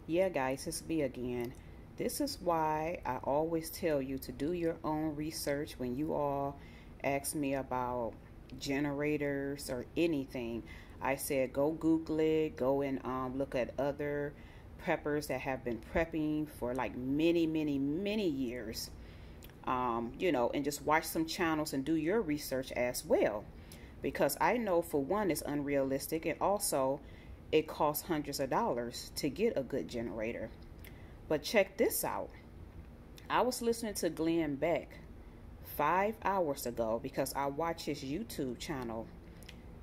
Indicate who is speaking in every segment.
Speaker 1: Yeah, guys, it's me again. This is why I always tell you to do your own research when you all ask me about generators or anything. I said go Google it, go and look at other preppers that have been prepping for like many, many, many years. And just watch some channels and do your research as well. Because I know for one, it's unrealistic, and also it costs hundreds of dollars to get a good generator. But check this out. I was listening to Glenn Beck 5 hours ago because I watched his YouTube channel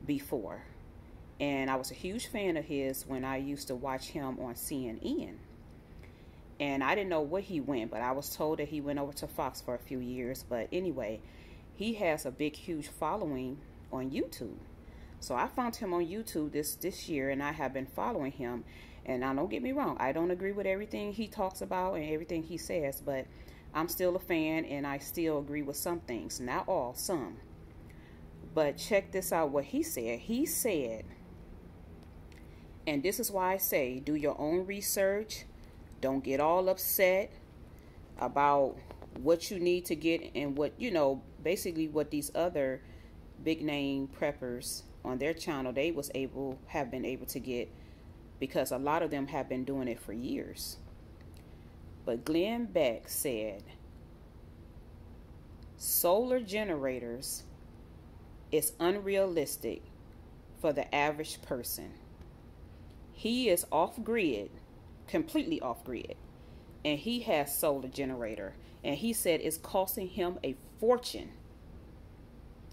Speaker 1: before. And I was a huge fan of his when I used to watch him on CNN. And I didn't know where he went, but I was told that he went over to Fox for a few years. But anyway, he has a big, huge following on YouTube. So I found him on YouTube this year, and I have been following him. And now, don't get me wrong, I don't agree with everything he talks about and everything he says, but I'm still a fan, and I still agree with some things. Not all, some. But check this out, what he said. He said, and this is why I say, do your own research. Don't get all upset about what you need to get and what, basically what these other big name preppers on their channel have been able to get, because a lot of them have been doing it for years. But Glenn Beck said solar generators is unrealistic for the average person. He is off grid, completely off grid, and he has solar generator, and he said it's costing him a fortune.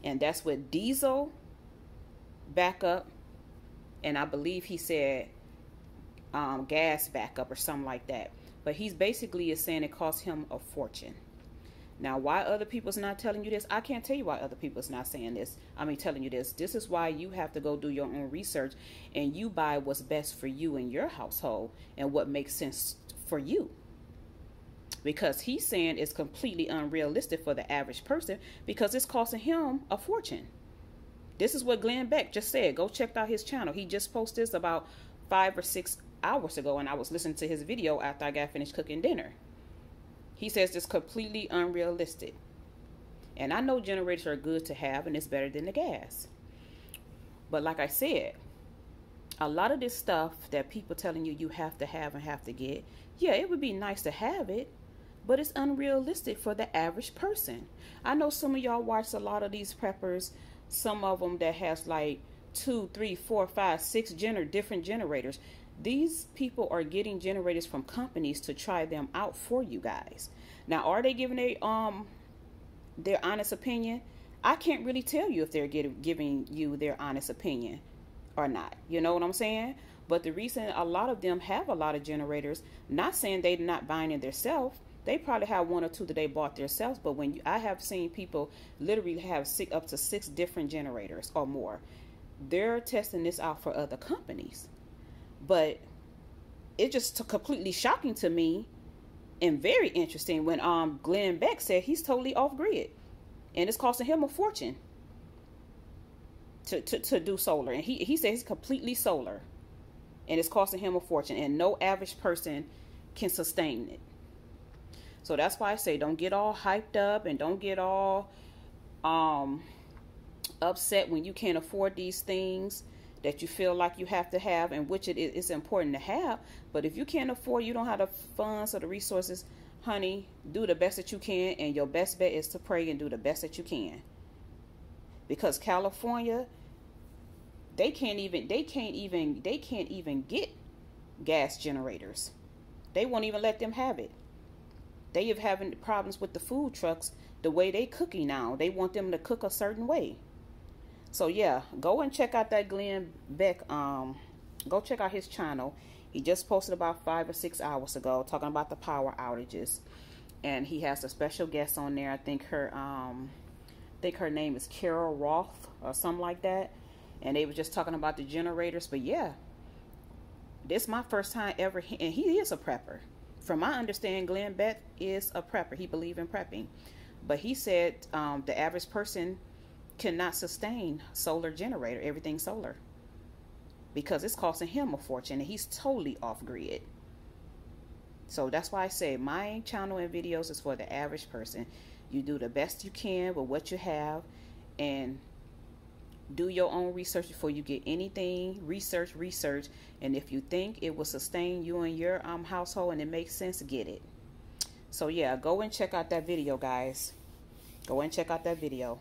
Speaker 1: And that's with diesel backup, and I believe he said gas backup or something like that. But he's basically is saying it costs him a fortune. Now, why other people's not telling you this? I can't tell you why other people's not saying this. Telling you this. This is why you have to go do your own research, and you buy what's best for you and your household and what makes sense for you. Because he's saying it's completely unrealistic for the average person because it's costing him a fortune. This is what Glenn Beck just said. Go check out his channel. He just posted this about 5 or 6 hours ago, and I was listening to his video after I got finished cooking dinner. He says it's completely unrealistic. And I know generators are good to have, and it's better than the gas. But like I said, a lot of this stuff that people telling you you have to have and have to get, yeah, it would be nice to have it, but it's unrealistic for the average person. I know some of y'all watch a lot of these preppers, some of them that has like 2, 3, 4, 5, 6 different generators. These people are getting generators from companies to try them out for you guys. Now, are they giving their honest opinion? I can't really tell you if they're giving you their honest opinion or not. You know what I'm saying? But the reason a lot of them have a lot of generators, not saying they're not buying it themselves. They probably have 1 or 2 that they bought themselves. But I have seen people literally have up to 6 different generators or more. They're testing this out for other companies. But it's just completely shocking to me and very interesting when Glenn Beck said he's totally off grid and it's costing him a fortune to do solar. And he says he's completely solar and it's costing him a fortune, and no average person can sustain it. So that's why I say don't get all hyped up and don't get all upset when you can't afford these things that you feel like you have to have, and which it's important to have. But if you can't afford, you don't have the funds or the resources, honey, do the best that you can, and your best bet is to pray and do the best that you can. Because California, they can't even get gas generators. They won't even let them have it. They are having problems with the food trucks, the way they cooking now. They want them to cook a certain way. So yeah, go and check out that Glenn Beck. Go check out his channel. He just posted about 5 or 6 hours ago talking about the power outages, and he has a special guest on there. I think her name is Carol Roth or something like that. And they were just talking about the generators. But yeah, this is my first time ever, and he is a prepper. From my understanding, Glenn Beck is a prepper. He believes in prepping, but he said the average person cannot sustain solar generator, everything solar, because it's costing him a fortune and he's totally off grid. So that's why I say my channel and videos is for the average person. You do the best you can with what you have, and do your own research before you get anything. Research, and if you think it will sustain you and your household and it makes sense, get it. So yeah, go and check out that video, guys. Go and check out that video.